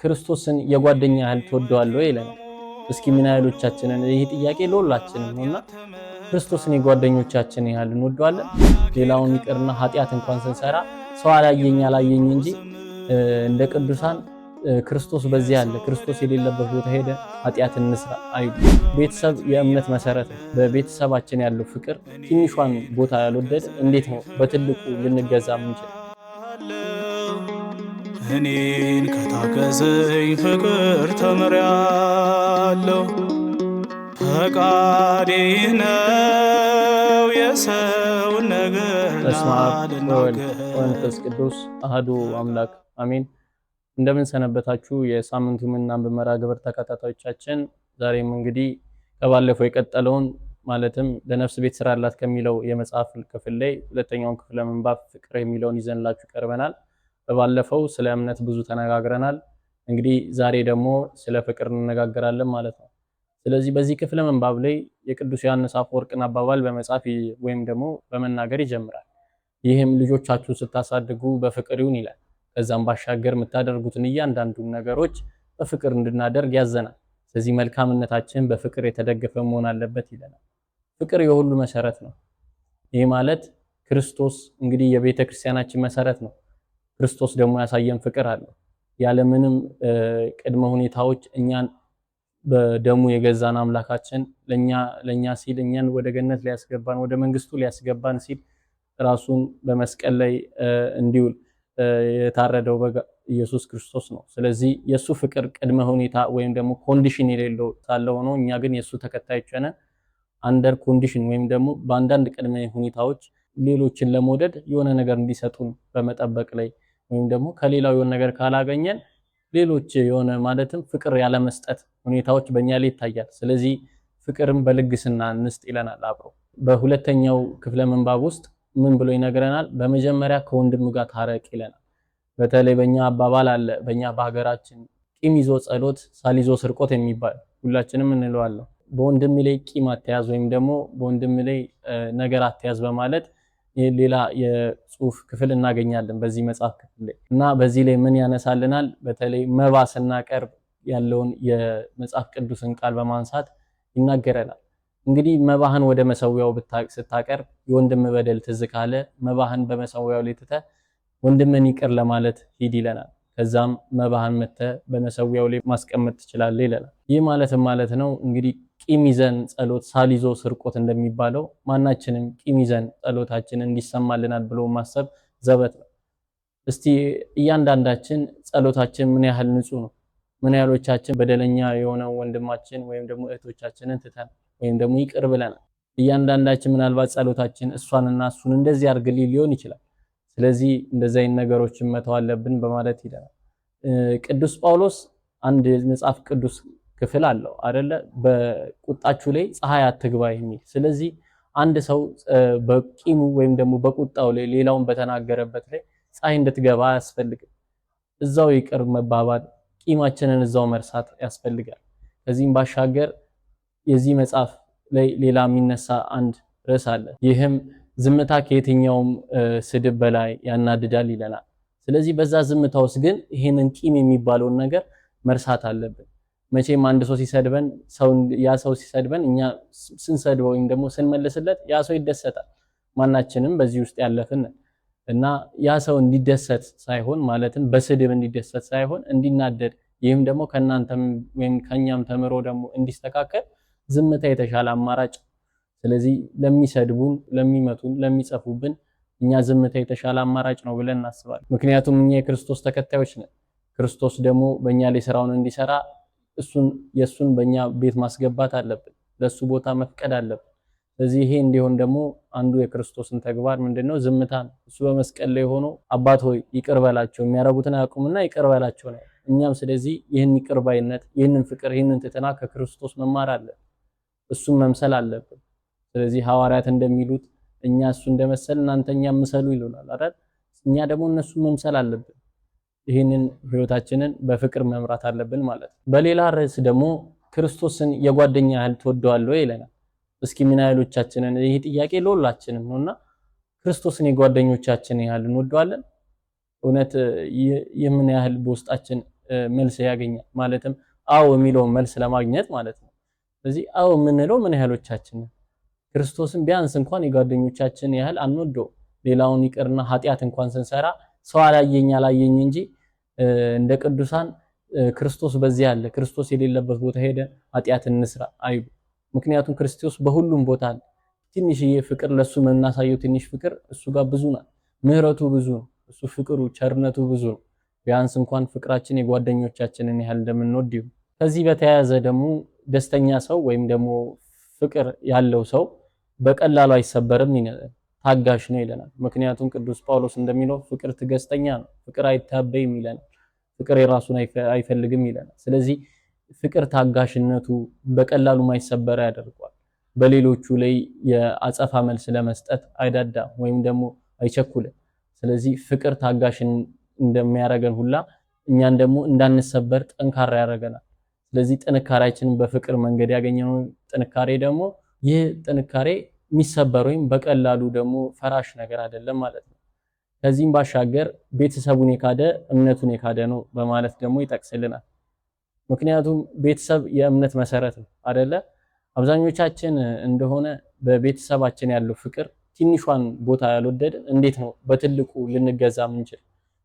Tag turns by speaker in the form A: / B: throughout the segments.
A: ክርስቶስን የጓደኛ ያህል ትወደዋለህ ይለናል። እስኪ ምን ያህሎቻችንን ይሄ ጥያቄ ለሁላችንም ነውና ክርስቶስን የጓደኞቻችን ያህል እንወደዋለን? ሌላውን ይቅርና ኃጢአት እንኳን ስንሰራ ሰው አላየኝ እንጂ እንደ ቅዱሳን ክርስቶስ በዚህ ያለ ክርስቶስ የሌለበት ቦታ ሄደ ኃጢአት እንስራ አይሉ። ቤተሰብ የእምነት መሰረት ነው። በቤተሰባችን ያለው ፍቅር ትንሿን ቦታ ያልወደደ እንዴት ነው በትልቁ ልንገዛ ምንችል?
B: እኔን ከታገዘኝ ፍቅር ተምሬያለሁ። ፈቃዴ ነው የሰው ነገር
A: በስመ አብ ወወልድ ወመንፈስ ቅዱስ አሐዱ አምላክ አሜን። እንደምን ሰነበታችሁ የሳምንቱ ምናምን በመርሃ ግብር ተከታታዮቻችን። ዛሬም እንግዲህ ከባለፈው የቀጠለውን ማለትም ለነፍስ ቤት ስራ አላት ከሚለው የመጽሐፍ ክፍል ላይ ሁለተኛውን ክፍለ ምንባብ ፍቅር የሚለውን ይዘንላችሁ ቀርበናል። በባለፈው ስለ እምነት ብዙ ተነጋግረናል። እንግዲህ ዛሬ ደግሞ ስለ ፍቅር እንነጋገራለን ማለት ነው። ስለዚህ በዚህ ክፍለ ምንባብ ላይ የቅዱስ ዮሐንስ አፈወርቅን አባባል በመጻፍ ወይም ደግሞ በመናገር ይጀምራል። ይህም ልጆቻችሁ ስታሳድጉ በፍቅር ይሁን ይላል። ከዛም ባሻገር የምታደርጉትን እያንዳንዱን ነገሮች በፍቅር እንድናደርግ ያዘናል። ስለዚህ መልካምነታችን በፍቅር የተደገፈ መሆን አለበት ይለናል። ፍቅር የሁሉ መሰረት ነው። ይህ ማለት ክርስቶስ እንግዲህ የቤተ ክርስቲያናችን መሰረት ነው። ክርስቶስ ደግሞ ያሳየን ፍቅር አለ። ያለምንም ቅድመ ሁኔታዎች እኛን በደሙ የገዛን አምላካችን ለኛ ሲል እኛን ወደ ገነት ሊያስገባን ወደ መንግስቱ ሊያስገባን ሲል ራሱን በመስቀል ላይ እንዲውል የታረደው በግ ኢየሱስ ክርስቶስ ነው። ስለዚህ የሱ ፍቅር ቅድመ ሁኔታ ወይም ደግሞ ኮንዲሽን የሌለው ሳለ ሆኖ እኛ ግን የሱ ተከታዮች ሆነን አንደር ኮንዲሽን ወይም ደግሞ በአንዳንድ ቅድመ ሁኔታዎች ሌሎችን ለመውደድ የሆነ ነገር እንዲሰጡን በመጠበቅ ላይ ወይም ደግሞ ከሌላው የሆነ ነገር ካላገኘን ሌሎች የሆነ ማለትም ፍቅር ያለ መስጠት ሁኔታዎች በእኛ ላይ ይታያል። ስለዚህ ፍቅርም በልግስና እንስጥ ይለናል አብሮ። በሁለተኛው ክፍለ ምንባብ ውስጥ ምን ብሎ ይነግረናል? በመጀመሪያ ከወንድም ጋር ታረቅ ይለናል። በተለይ በእኛ አባባል አለ፣ በእኛ በሀገራችን ቂም ይዞ ጸሎት ሳሊዞ ስርቆት የሚባል ሁላችንም እንለዋለን። በወንድም ላይ ቂም አትያዝ ወይም ደግሞ በወንድም ላይ ነገር አትያዝ በማለት ሌላ የጽሁፍ ክፍል እናገኛለን በዚህ መጽሐፍ ክፍል ላይ እና በዚህ ላይ ምን ያነሳልናል? በተለይ መባ ስናቀርብ ያለውን የመጽሐፍ ቅዱስን ቃል በማንሳት ይናገረናል። እንግዲህ መባህን ወደ መሰዊያው ስታቀርብ የወንድም በደል ትዝ ካለ መባህን በመሰዊያው ላይ ትተህ ወንድምን ይቅር ለማለት ሂድ ይለናል። ከዛም መባህን መተህ በመሰዊያው ላይ ማስቀመጥ ትችላለህ ይለናል። ይህ ማለት ነው እንግዲህ ቂም ይዘን ጸሎት ሳሊዞ ስርቆት እንደሚባለው ማናችንም ቂም ይዘን ጸሎታችን እንዲሰማልናል ብሎ ማሰብ ዘበት ነው። እስቲ እያንዳንዳችን ጸሎታችን ምን ያህል ንጹህ ነው? ምን ያህሎቻችን በደለኛ የሆነው ወንድማችን ወይም ደግሞ እህቶቻችንን ትተን ወይም ደግሞ ይቅር ብለናል? እያንዳንዳችን ምናልባት ጸሎታችን እሷንና እሱን እንደዚህ አድርግልኝ ሊሆን ይችላል። ስለዚህ እንደዚህ አይነት ነገሮችን መተው አለብን በማለት ይላል ቅዱስ ጳውሎስ። አንድ መጽሐፍ ቅዱስ ክፍል አለው አይደለ? በቁጣችሁ ላይ ፀሐይ አትግባ የሚል። ስለዚህ አንድ ሰው በቂሙ ወይም ደግሞ በቁጣው ላይ ሌላውን በተናገረበት ላይ ፀሐይ እንድትገባ አያስፈልግም። እዛው ይቅር መባባል፣ ቂማችንን እዛው መርሳት ያስፈልጋል። ከዚህም ባሻገር የዚህ መጽሐፍ ላይ ሌላ የሚነሳ አንድ ርዕስ አለ። ይህም ዝምታ ከየትኛውም ስድብ በላይ ያናድዳል ይለናል። ስለዚህ በዛ ዝምታ ውስጥ ግን ይሄንን ቂም የሚባለውን ነገር መርሳት አለብን። መቼም አንድ ሰው ሲሰድበን ያ ሰው ሲሰድበን እኛ ስንሰድበው ወይም ደግሞ ስንመልስለት ያ ሰው ይደሰታል። ማናችንም በዚህ ውስጥ ያለፍን እና ያ ሰው እንዲደሰት ሳይሆን ማለትም በስድብ እንዲደሰት ሳይሆን እንዲናደድ፣ ይህም ደግሞ ከናንተም ወይም ከኛም ተምሮ ደግሞ እንዲስተካከል ዝምታ የተሻለ አማራጭ። ስለዚህ ለሚሰድቡን፣ ለሚመቱን፣ ለሚጸፉብን እኛ ዝምታ የተሻለ አማራጭ ነው ብለን እናስባለን። ምክንያቱም እኛ የክርስቶስ ተከታዮች ነን። ክርስቶስ ደግሞ በእኛ ላይ ስራውን እንዲሰራ የሱን በእኛ ቤት ማስገባት አለብን። ለሱ ቦታ መፍቀድ አለብን። ስለዚህ ይሄ እንዲሆን ደግሞ አንዱ የክርስቶስን ተግባር ምንድነው? ዝምታ ነው። እሱ በመስቀል ላይ ሆኖ አባት ሆይ ይቅር በላቸው የሚያረጉትን አያውቁምና ይቅር በላቸው ነው። እኛም ስለዚህ ይህን ይቅር ባይነት፣ ይህንን ፍቅር፣ ይህንን ትህትና ከክርስቶስ መማር አለብን። እሱን መምሰል አለብን። ስለዚህ ሐዋርያት እንደሚሉት እኛ እሱ እንደመሰል እናንተ እኛን ምሰሉ ይሉናል አይደል? እኛ ደግሞ እነሱን መምሰል አለብን። ይህንን ህይወታችንን በፍቅር መምራት አለብን ማለት ነው። በሌላ ርዕስ ደግሞ ክርስቶስን የጓደኛ ያህል ትወደዋለህ ይለናል። እስኪ ምን ያህሎቻችንን ይሄ ጥያቄ ለሁላችንም ነውና ክርስቶስን የጓደኞቻችን ያህል እንወደዋለን? እውነት የምን ያህል በውስጣችን መልስ ያገኛል። ማለትም አዎ የሚለውን መልስ ለማግኘት ማለት ነው። ስለዚህ አዎ የምንለው ምን ያህሎቻችን ክርስቶስን ቢያንስ እንኳን የጓደኞቻችን ያህል አንወደው። ሌላውን ይቅርና ኃጢአት እንኳን ስንሰራ ሰው አላየኝ እንጂ እንደ ቅዱሳን ክርስቶስ በዚህ አለ፣ ክርስቶስ የሌለበት ቦታ ሄደ ኃጢአት እንስራ አይሉ። ምክንያቱም ክርስቶስ በሁሉም ቦታ አለ። ትንሽዬ ፍቅር ለሱ የምናሳየው ትንሽ ፍቅር እሱ ጋር ብዙ ነው። ምህረቱ ብዙ ነው። እሱ ፍቅሩ ቸርነቱ ብዙ ነው። ቢያንስ እንኳን ፍቅራችን የጓደኞቻችንን ያህል እንደምንወድ ይሁን። ከዚህ በተያያዘ ደግሞ ደስተኛ ሰው ወይም ደግሞ ፍቅር ያለው ሰው በቀላሉ አይሰበርም ይላል፣ ታጋሽ ነው ይለናል። ምክንያቱም ቅዱስ ጳውሎስ እንደሚለው ፍቅር ትዕግስተኛ ነው፣ ፍቅር አይታበይም ይለናል፣ ፍቅር የራሱን አይፈልግም ይለናል። ስለዚህ ፍቅር ታጋሽነቱ በቀላሉ ማይሰበር ያደርገዋል። በሌሎቹ ላይ የአጸፋ መልስ ለመስጠት አይዳዳም ወይም ደግሞ አይቸኩልም። ስለዚህ ፍቅር ታጋሽን እንደሚያደርገን ሁላ እኛን ደግሞ እንዳንሰበር ጠንካራ ያደርገናል። ስለዚህ ጥንካሬያችንን በፍቅር መንገድ ያገኘነው ጥንካሬ ደግሞ ይህ ጥንካሬ የሚሰበር ወይም በቀላሉ ደግሞ ፈራሽ ነገር አይደለም ማለት ነው። ከዚህም ባሻገር ቤተሰቡን የካደ እምነቱን የካደ ነው በማለት ደግሞ ይጠቅስልናል። ምክንያቱም ቤተሰብ የእምነት መሰረት ነው አይደለ? አብዛኞቻችን እንደሆነ በቤተሰባችን ያለው ፍቅር ትንሿን ቦታ ያልወደደ እንዴት ነው በትልቁ ልንገዛ ምንችል?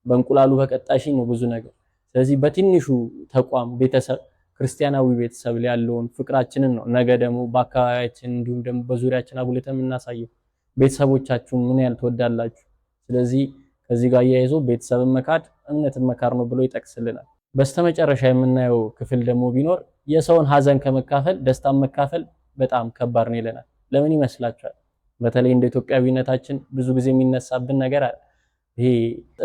A: በእንቁላሉ ከቀጣሽ ነው ብዙ ነገር። ስለዚህ በትንሹ ተቋም ቤተሰብ ክርስቲያናዊ ቤተሰብ ላይ ያለውን ፍቅራችንን ነው ነገ ደግሞ በአካባቢያችን እንዲሁም ደግሞ በዙሪያችን አጉልተን የምናሳየው። ቤተሰቦቻችሁን ምን ያህል ትወዳላችሁ? ስለዚህ ከዚህ ጋር ያይዞ ቤተሰብን መካድ እምነትን መካድ ነው ብሎ ይጠቅስልናል። በስተመጨረሻ የምናየው ክፍል ደግሞ ቢኖር የሰውን ሀዘን ከመካፈል ደስታን መካፈል በጣም ከባድ ነው ይለናል። ለምን ይመስላችኋል? በተለይ እንደ ኢትዮጵያዊነታችን ብዙ ጊዜ የሚነሳብን ነገር አለ። ይሄ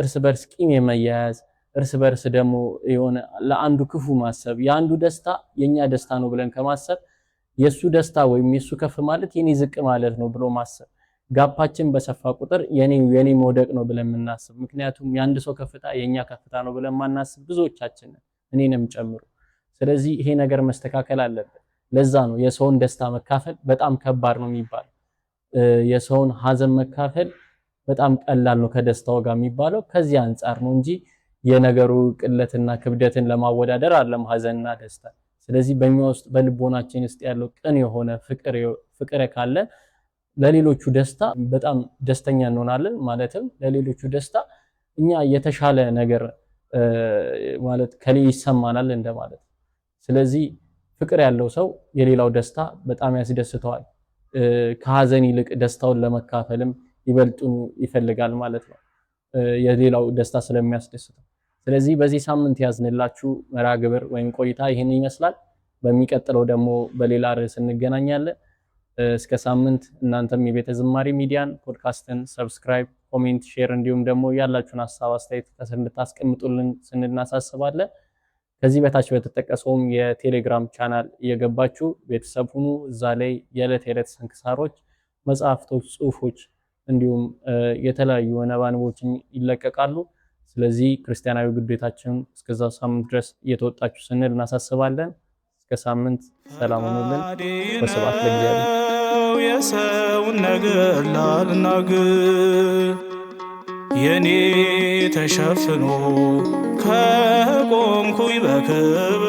A: እርስ በርስ ቂም የመያያዝ እርስ በርስ ደግሞ የሆነ ለአንዱ ክፉ ማሰብ፣ የአንዱ ደስታ የኛ ደስታ ነው ብለን ከማሰብ የሱ ደስታ ወይም የሱ ከፍ ማለት የኔ ዝቅ ማለት ነው ብሎ ማሰብ፣ ጋፓችን በሰፋ ቁጥር የኔ መውደቅ ነው ብለን የምናስብ። ምክንያቱም የአንድ ሰው ከፍታ የኛ ከፍታ ነው ብለን ማናስብ ብዙዎቻችን ነን፣ እኔንም ጨምሮ። ስለዚህ ይሄ ነገር መስተካከል አለበት። ለዛ ነው የሰውን ደስታ መካፈል በጣም ከባድ ነው የሚባለው። የሰውን ሀዘን መካፈል በጣም ቀላል ነው ከደስታው ጋር የሚባለው ከዚህ አንጻር ነው እንጂ የነገሩ ቅለትና ክብደትን ለማወዳደር አይደለም ሀዘንና ደስታ። ስለዚህ በእኛ ውስጥ በልቦናችን ውስጥ ያለው ቅን የሆነ ፍቅር ካለ ለሌሎቹ ደስታ በጣም ደስተኛ እንሆናለን። ማለትም ለሌሎቹ ደስታ እኛ የተሻለ ነገር ማለት ከሌ ይሰማናል እንደማለት። ስለዚህ ፍቅር ያለው ሰው የሌላው ደስታ በጣም ያስደስተዋል። ከሀዘን ይልቅ ደስታውን ለመካፈልም ይበልጡን ይፈልጋል ማለት ነው፣ የሌላው ደስታ ስለሚያስደስተው። ስለዚህ በዚህ ሳምንት ያዝንላችሁ መርሃ ግብር ወይም ቆይታ ይህን ይመስላል። በሚቀጥለው ደግሞ በሌላ ርዕስ እንገናኛለን። እስከ ሳምንት እናንተም የቤተ ዝማሬ ሚዲያን ፖድካስትን ሰብስክራይብ፣ ኮሜንት፣ ሼር እንዲሁም ደግሞ ያላችሁን ሀሳብ አስተያየት ከስር እንድታስቀምጡልን ስንል እናሳስባለን። ከዚህ በታች በተጠቀሰውም የቴሌግራም ቻናል እየገባችሁ ቤተሰብ ሁኑ። እዛ ላይ የዕለት ስንክሳሮች፣ መጽሐፍቶች፣ ጽሁፎች እንዲሁም የተለያዩ ነባንቦችን ይለቀቃሉ። ስለዚህ ክርስቲያናዊ ግዴታችንን እስከዛ ሳምንት ድረስ እየተወጣችሁ ስንል እናሳስባለን። እስከ ሳምንት ሰላም ሁኑልን። ወስብሐት ለእግዚአብሔር።
B: የሰውን ነገር ላልናገር የኔ ተሸፍኖ ከቆምኩኝ በክብር